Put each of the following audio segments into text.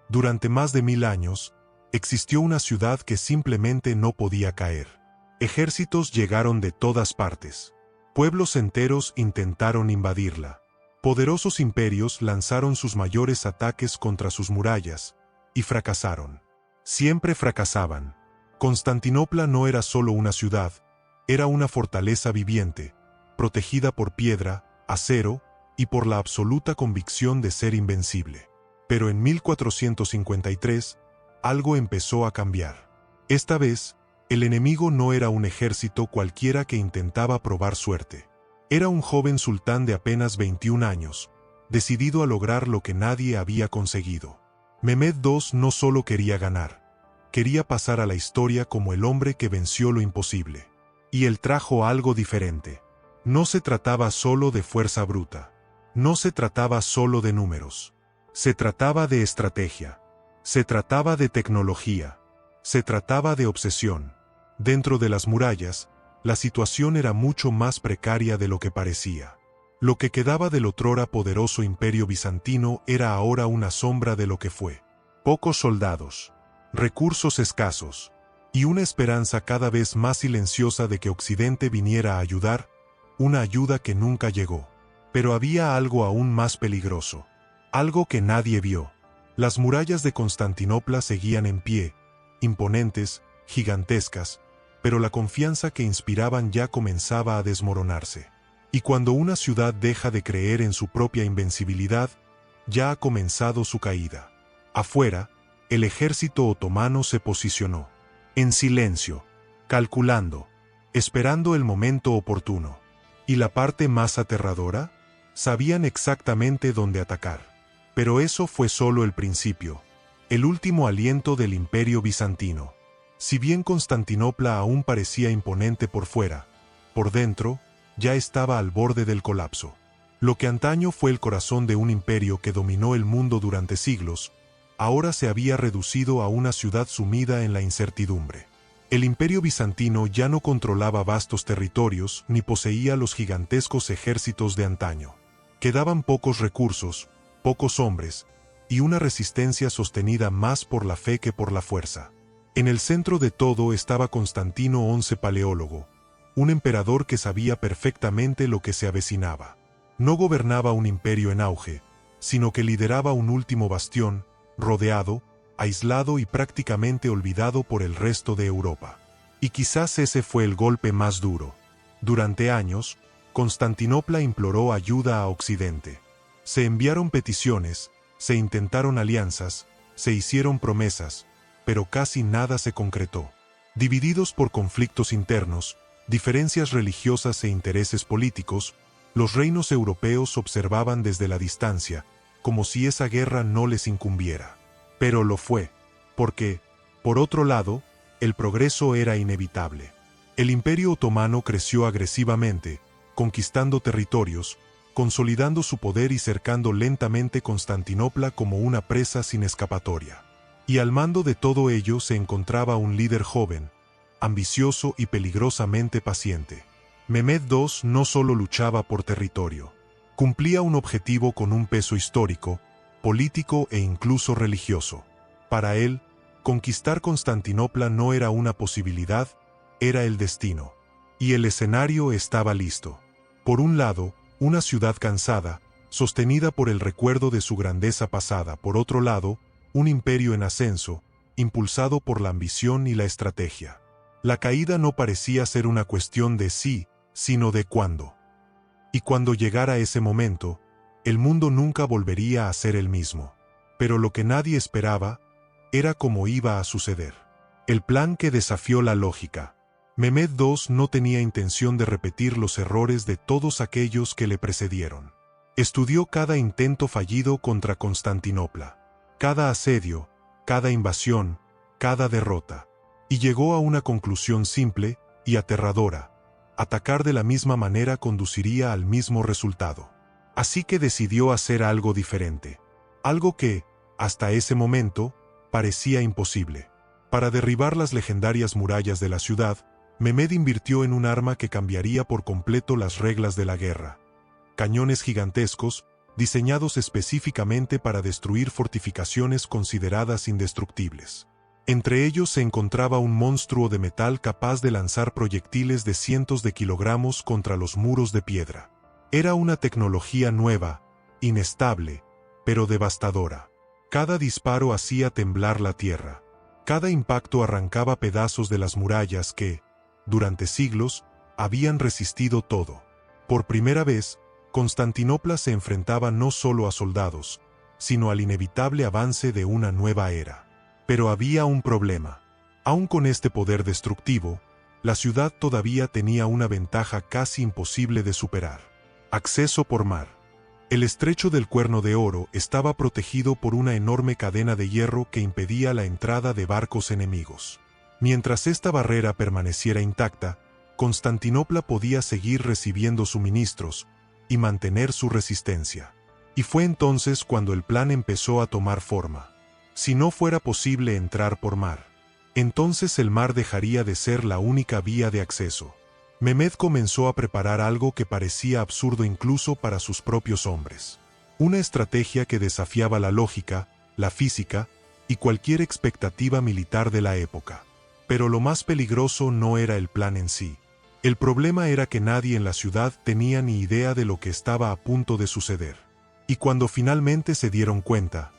Durante más de 1000 años, existió una ciudad que simplemente no podía caer. Ejércitos llegaron de todas partes. Pueblos enteros intentaron invadirla. Poderosos imperios lanzaron sus mayores ataques contra sus murallas, y fracasaron. Siempre fracasaban. Constantinopla no era solo una ciudad, era una fortaleza viviente, protegida por piedra, acero, y por la absoluta convicción de ser invencible. Pero en 1453, algo empezó a cambiar. Esta vez, el enemigo no era un ejército cualquiera que intentaba probar suerte. Era un joven sultán de apenas 21 años, decidido a lograr lo que nadie había conseguido. Mehmed II no solo quería ganar, quería pasar a la historia como el hombre que venció lo imposible. Y él trajo algo diferente. No se trataba solo de fuerza bruta. No se trataba solo de números. Se trataba de estrategia. Se trataba de tecnología. Se trataba de obsesión. Dentro de las murallas, la situación era mucho más precaria de lo que parecía. Lo que quedaba del otrora poderoso imperio bizantino era ahora una sombra de lo que fue. Pocos soldados, recursos escasos, y una esperanza cada vez más silenciosa de que Occidente viniera a ayudar, una ayuda que nunca llegó. Pero había algo aún más peligroso, algo que nadie vio. Las murallas de Constantinopla seguían en pie, imponentes, gigantescas, pero la confianza que inspiraban ya comenzaba a desmoronarse. Y cuando una ciudad deja de creer en su propia invencibilidad, ya ha comenzado su caída. Afuera, el ejército otomano se posicionó, en silencio, calculando, esperando el momento oportuno. Y la parte más aterradora, sabían exactamente dónde atacar. Pero eso fue solo el principio, el último aliento del imperio bizantino. Si bien Constantinopla aún parecía imponente por fuera, por dentro, ya estaba al borde del colapso. Lo que antaño fue el corazón de un imperio que dominó el mundo durante siglos, ahora se había reducido a una ciudad sumida en la incertidumbre. El imperio bizantino ya no controlaba vastos territorios ni poseía los gigantescos ejércitos de antaño. Quedaban pocos recursos, pocos hombres, y una resistencia sostenida más por la fe que por la fuerza. En el centro de todo estaba Constantino XI Paleólogo, un emperador que sabía perfectamente lo que se avecinaba. No gobernaba un imperio en auge, sino que lideraba un último bastión, rodeado, aislado y prácticamente olvidado por el resto de Europa. Y quizás ese fue el golpe más duro. Durante años, Constantinopla imploró ayuda a Occidente. Se enviaron peticiones, se intentaron alianzas, se hicieron promesas, pero casi nada se concretó. Divididos por conflictos internos, diferencias religiosas e intereses políticos, los reinos europeos observaban desde la distancia, como si esa guerra no les incumbiera. Pero lo fue, porque, por otro lado, el progreso era inevitable. El Imperio Otomano creció agresivamente, conquistando territorios, consolidando su poder y cercando lentamente Constantinopla como una presa sin escapatoria. Y al mando de todo ello se encontraba un líder joven, ambicioso y peligrosamente paciente. Mehmed II no solo luchaba por territorio, cumplía un objetivo con un peso histórico, político e incluso religioso. Para él, conquistar Constantinopla no era una posibilidad, era el destino. Y el escenario estaba listo. Por un lado, una ciudad cansada, sostenida por el recuerdo de su grandeza pasada. Por otro lado, un imperio en ascenso, impulsado por la ambición y la estrategia. La caída no parecía ser una cuestión de sí, sino de cuándo. Y cuando llegara ese momento, el mundo nunca volvería a ser el mismo. Pero lo que nadie esperaba, era cómo iba a suceder. El plan que desafió la lógica. Mehmed II no tenía intención de repetir los errores de todos aquellos que le precedieron. Estudió cada intento fallido contra Constantinopla, cada asedio, cada invasión, cada derrota, y llegó a una conclusión simple y aterradora: atacar de la misma manera conduciría al mismo resultado. Así que decidió hacer algo diferente, algo que, hasta ese momento, parecía imposible. Para derribar las legendarias murallas de la ciudad, Mehmed invirtió en un arma que cambiaría por completo las reglas de la guerra. Cañones gigantescos, diseñados específicamente para destruir fortificaciones consideradas indestructibles. Entre ellos se encontraba un monstruo de metal capaz de lanzar proyectiles de cientos de kilogramos contra los muros de piedra. Era una tecnología nueva, inestable, pero devastadora. Cada disparo hacía temblar la tierra. Cada impacto arrancaba pedazos de las murallas que, durante siglos, habían resistido todo. Por primera vez, Constantinopla se enfrentaba no solo a soldados, sino al inevitable avance de una nueva era. Pero había un problema. Aún con este poder destructivo, la ciudad todavía tenía una ventaja casi imposible de superar: acceso por mar. El estrecho del Cuerno de Oro estaba protegido por una enorme cadena de hierro que impedía la entrada de barcos enemigos. Mientras esta barrera permaneciera intacta, Constantinopla podía seguir recibiendo suministros y mantener su resistencia. Y fue entonces cuando el plan empezó a tomar forma. Si no fuera posible entrar por mar, entonces el mar dejaría de ser la única vía de acceso. Mehmed comenzó a preparar algo que parecía absurdo incluso para sus propios hombres. Una estrategia que desafiaba la lógica, la física y cualquier expectativa militar de la época. Pero lo más peligroso no era el plan en sí. El problema era que nadie en la ciudad tenía ni idea de lo que estaba a punto de suceder. Y cuando finalmente se dieron cuenta,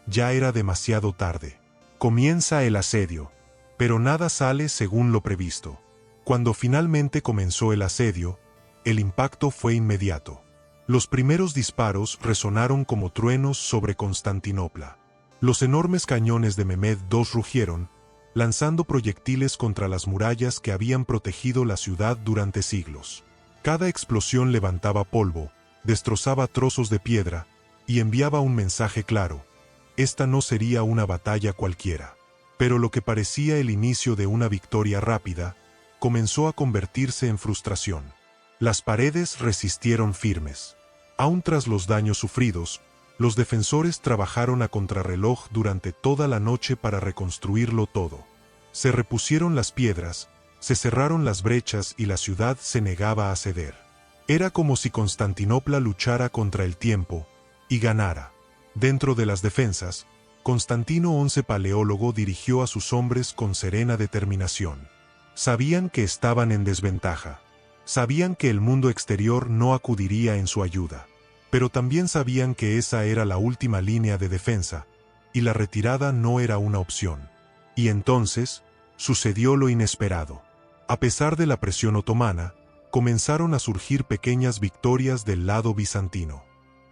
ya era demasiado tarde. Comienza el asedio, pero nada sale según lo previsto. Cuando finalmente comenzó el asedio, el impacto fue inmediato. Los primeros disparos resonaron como truenos sobre Constantinopla. Los enormes cañones de Mehmed II rugieron, lanzando proyectiles contra las murallas que habían protegido la ciudad durante siglos. Cada explosión levantaba polvo, destrozaba trozos de piedra y enviaba un mensaje claro: esta no sería una batalla cualquiera. Pero lo que parecía el inicio de una victoria rápida, comenzó a convertirse en frustración. Las paredes resistieron firmes. Aún tras los daños sufridos, los defensores trabajaron a contrarreloj durante toda la noche para reconstruirlo todo. Se repusieron las piedras, se cerraron las brechas y la ciudad se negaba a ceder. Era como si Constantinopla luchara contra el tiempo y ganara. Dentro de las defensas, Constantino XI Paleólogo dirigió a sus hombres con serena determinación. Sabían que estaban en desventaja. Sabían que el mundo exterior no acudiría en su ayuda. Pero también sabían que esa era la última línea de defensa, y la retirada no era una opción. Y entonces, sucedió lo inesperado. A pesar de la presión otomana, comenzaron a surgir pequeñas victorias del lado bizantino.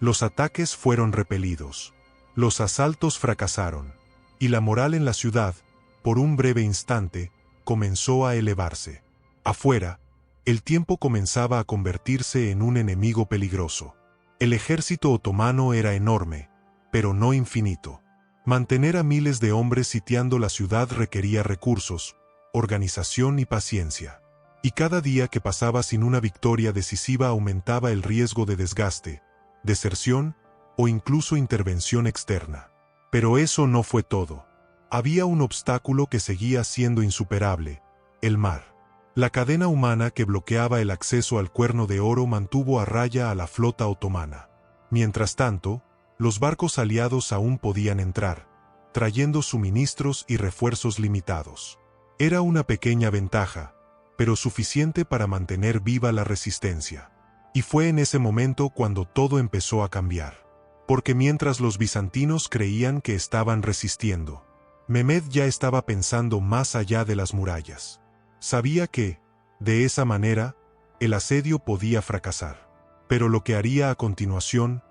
Los ataques fueron repelidos. Los asaltos fracasaron. Y la moral en la ciudad, por un breve instante, comenzó a elevarse. Afuera, el tiempo comenzaba a convertirse en un enemigo peligroso. El ejército otomano era enorme, pero no infinito. Mantener a miles de hombres sitiando la ciudad requería recursos, organización y paciencia. Y cada día que pasaba sin una victoria decisiva aumentaba el riesgo de desgaste, deserción o incluso intervención externa. Pero eso no fue todo. Había un obstáculo que seguía siendo insuperable: el mar. La cadena humana que bloqueaba el acceso al Cuerno de Oro mantuvo a raya a la flota otomana. Mientras tanto, los barcos aliados aún podían entrar, trayendo suministros y refuerzos limitados. Era una pequeña ventaja, pero suficiente para mantener viva la resistencia. Y fue en ese momento cuando todo empezó a cambiar. Porque mientras los bizantinos creían que estaban resistiendo, Mehmed ya estaba pensando más allá de las murallas. Sabía que, de esa manera, el asedio podía fracasar. Pero lo que haría a continuación,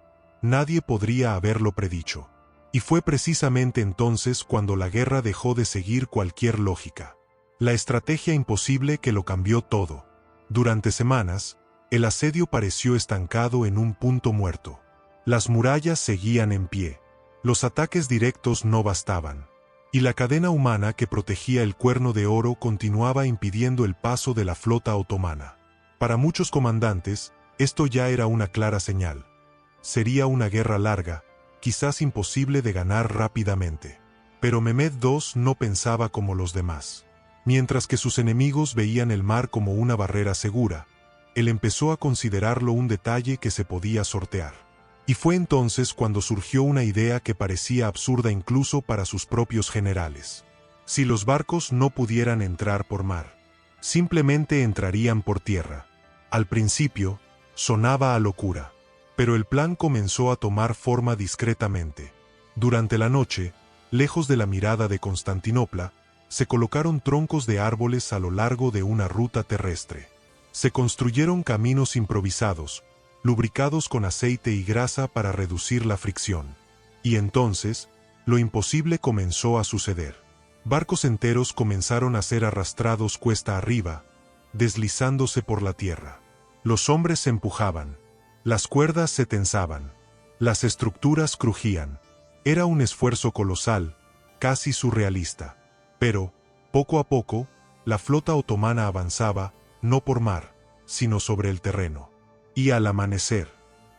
nadie podría haberlo predicho. Y fue precisamente entonces cuando la guerra dejó de seguir cualquier lógica. La estrategia imposible que lo cambió todo. Durante semanas, el asedio pareció estancado en un punto muerto. Las murallas seguían en pie. Los ataques directos no bastaban. Y la cadena humana que protegía el Cuerno de Oro continuaba impidiendo el paso de la flota otomana. Para muchos comandantes, esto ya era una clara señal. Sería una guerra larga, quizás imposible de ganar rápidamente. Pero Mehmed II no pensaba como los demás. Mientras que sus enemigos veían el mar como una barrera segura, él empezó a considerarlo un detalle que se podía sortear. Y fue entonces cuando surgió una idea que parecía absurda incluso para sus propios generales. Si los barcos no pudieran entrar por mar, simplemente entrarían por tierra. Al principio, sonaba a locura, pero el plan comenzó a tomar forma discretamente. Durante la noche, lejos de la mirada de Constantinopla, se colocaron troncos de árboles a lo largo de una ruta terrestre. Se construyeron caminos improvisados, lubricados con aceite y grasa para reducir la fricción. Y entonces, lo imposible comenzó a suceder. Barcos enteros comenzaron a ser arrastrados cuesta arriba, deslizándose por la tierra. Los hombres se empujaban, las cuerdas se tensaban, las estructuras crujían. Era un esfuerzo colosal, casi surrealista. Pero, poco a poco, la flota otomana avanzaba, no por mar, sino sobre el terreno. Y al amanecer,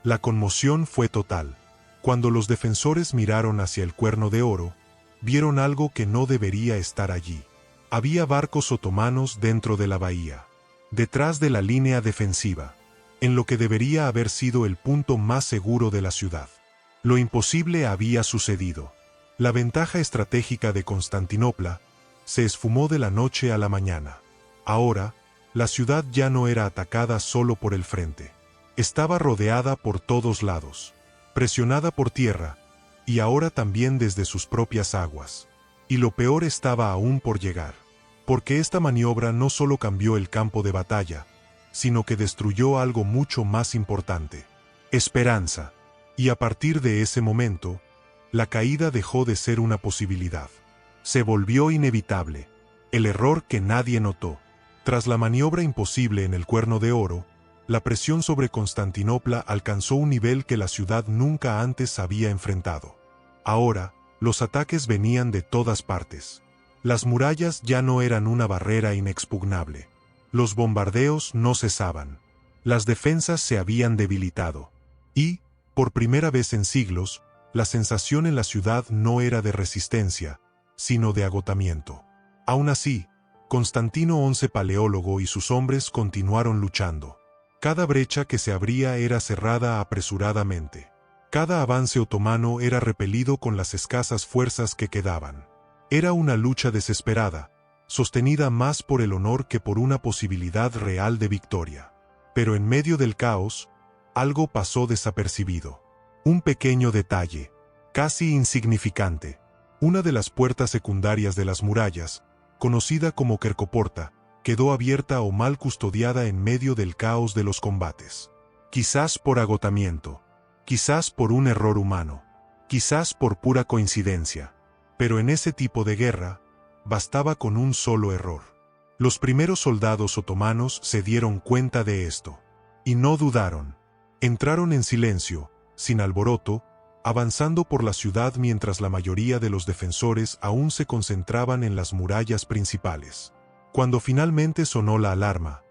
la conmoción fue total. Cuando los defensores miraron hacia el Cuerno de Oro, vieron algo que no debería estar allí. Había barcos otomanos dentro de la bahía, detrás de la línea defensiva, en lo que debería haber sido el punto más seguro de la ciudad. Lo imposible había sucedido. La ventaja estratégica de Constantinopla se esfumó de la noche a la mañana. Ahora, la ciudad ya no era atacada solo por el frente. Estaba rodeada por todos lados, presionada por tierra, y ahora también desde sus propias aguas. Y lo peor estaba aún por llegar, porque esta maniobra no solo cambió el campo de batalla, sino que destruyó algo mucho más importante: esperanza. Y a partir de ese momento, la caída dejó de ser una posibilidad. Se volvió inevitable, el error que nadie notó. Tras la maniobra imposible en el Cuerno de Oro, la presión sobre Constantinopla alcanzó un nivel que la ciudad nunca antes había enfrentado. Ahora, los ataques venían de todas partes. Las murallas ya no eran una barrera inexpugnable. Los bombardeos no cesaban. Las defensas se habían debilitado. Y, por primera vez en siglos, la sensación en la ciudad no era de resistencia, sino de agotamiento. Aún así, Constantino XI Paleólogo y sus hombres continuaron luchando. Cada brecha que se abría era cerrada apresuradamente. Cada avance otomano era repelido con las escasas fuerzas que quedaban. Era una lucha desesperada, sostenida más por el honor que por una posibilidad real de victoria. Pero en medio del caos, algo pasó desapercibido. Un pequeño detalle, casi insignificante. Una de las puertas secundarias de las murallas, conocida como Quercoporta, quedó abierta o mal custodiada en medio del caos de los combates. Quizás por agotamiento, quizás por un error humano, quizás por pura coincidencia. Pero en ese tipo de guerra, bastaba con un solo error. Los primeros soldados otomanos se dieron cuenta de esto. Y no dudaron. Entraron en silencio, sin alboroto, avanzando por la ciudad mientras la mayoría de los defensores aún se concentraban en las murallas principales. Cuando finalmente sonó la alarma,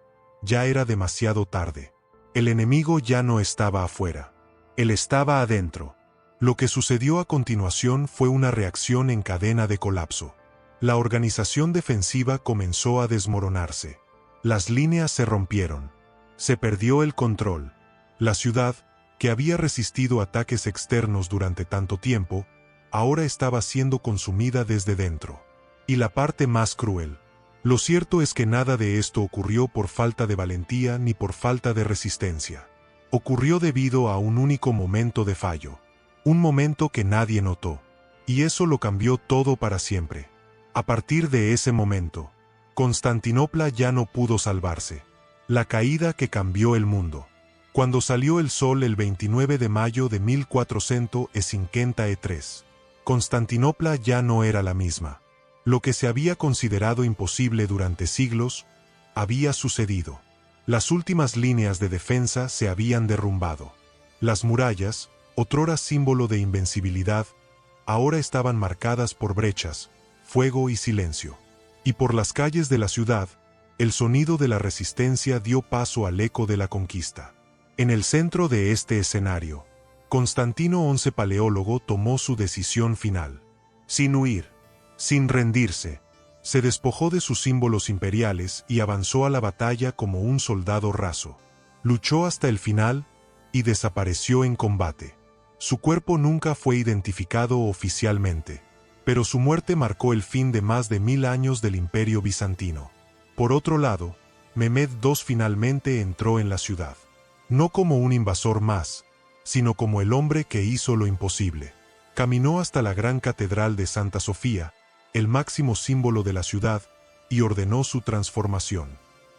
ya era demasiado tarde. El enemigo ya no estaba afuera. Él estaba adentro. Lo que sucedió a continuación fue una reacción en cadena de colapso. La organización defensiva comenzó a desmoronarse. Las líneas se rompieron. Se perdió el control. La ciudad, que había resistido ataques externos durante tanto tiempo, ahora estaba siendo consumida desde dentro. Y la parte más cruel: lo cierto es que nada de esto ocurrió por falta de valentía ni por falta de resistencia. Ocurrió debido a un único momento de fallo. Un momento que nadie notó. Y eso lo cambió todo para siempre. A partir de ese momento, Constantinopla ya no pudo salvarse. La caída que cambió el mundo. Cuando salió el sol el 29 de mayo de 1453, Constantinopla ya no era la misma. Lo que se había considerado imposible durante siglos, había sucedido. Las últimas líneas de defensa se habían derrumbado. Las murallas, otrora símbolo de invencibilidad, ahora estaban marcadas por brechas, fuego y silencio. Y por las calles de la ciudad, el sonido de la resistencia dio paso al eco de la conquista. En el centro de este escenario, Constantino XI Paleólogo tomó su decisión final. Sin huir, sin rendirse, se despojó de sus símbolos imperiales y avanzó a la batalla como un soldado raso. Luchó hasta el final y desapareció en combate. Su cuerpo nunca fue identificado oficialmente, pero su muerte marcó el fin de más de 1000 años del Imperio bizantino. Por otro lado, Mehmed II finalmente entró en la ciudad, no como un invasor más, sino como el hombre que hizo lo imposible. Caminó hasta la gran catedral de Santa Sofía, el máximo símbolo de la ciudad, y ordenó su transformación.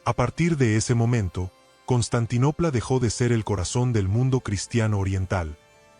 A partir de ese momento, Constantinopla dejó de ser el corazón del mundo cristiano oriental,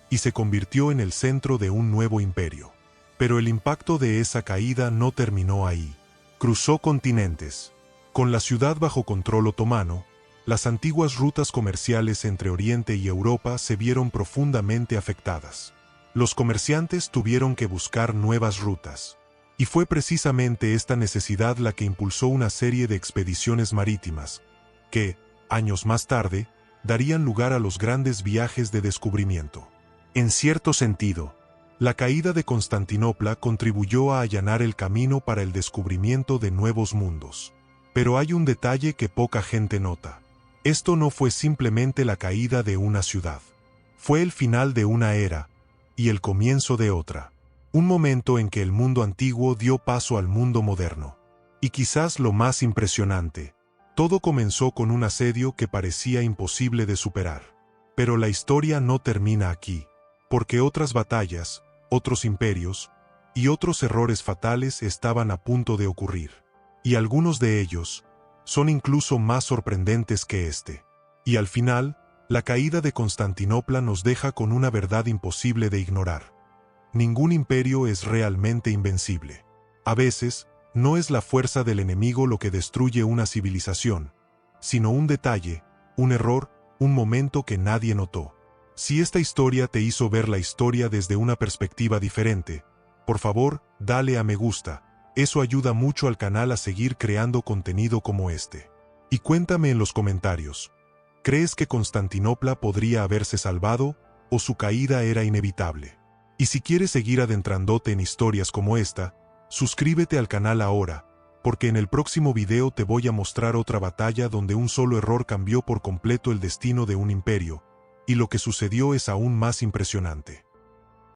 y se convirtió en el centro de un nuevo imperio. Pero el impacto de esa caída no terminó ahí. Cruzó continentes. Con la ciudad bajo control otomano, las antiguas rutas comerciales entre Oriente y Europa se vieron profundamente afectadas. Los comerciantes tuvieron que buscar nuevas rutas. Y fue precisamente esta necesidad la que impulsó una serie de expediciones marítimas, que, años más tarde, darían lugar a los grandes viajes de descubrimiento. En cierto sentido, la caída de Constantinopla contribuyó a allanar el camino para el descubrimiento de nuevos mundos. Pero hay un detalle que poca gente nota. Esto no fue simplemente la caída de una ciudad. Fue el final de una era, y el comienzo de otra. Un momento en que el mundo antiguo dio paso al mundo moderno. Y quizás lo más impresionante, todo comenzó con un asedio que parecía imposible de superar. Pero la historia no termina aquí, porque otras batallas, otros imperios, y otros errores fatales estaban a punto de ocurrir. Y algunos de ellos son incluso más sorprendentes que este. Y al final, la caída de Constantinopla nos deja con una verdad imposible de ignorar. Ningún imperio es realmente invencible. A veces, no es la fuerza del enemigo lo que destruye una civilización, sino un detalle, un error, un momento que nadie notó. Si esta historia te hizo ver la historia desde una perspectiva diferente, por favor, dale a me gusta. Eso ayuda mucho al canal a seguir creando contenido como este. Y cuéntame en los comentarios, ¿crees que Constantinopla podría haberse salvado o su caída era inevitable? Y si quieres seguir adentrándote en historias como esta, suscríbete al canal ahora, porque en el próximo video te voy a mostrar otra batalla donde un solo error cambió por completo el destino de un imperio, y lo que sucedió es aún más impresionante.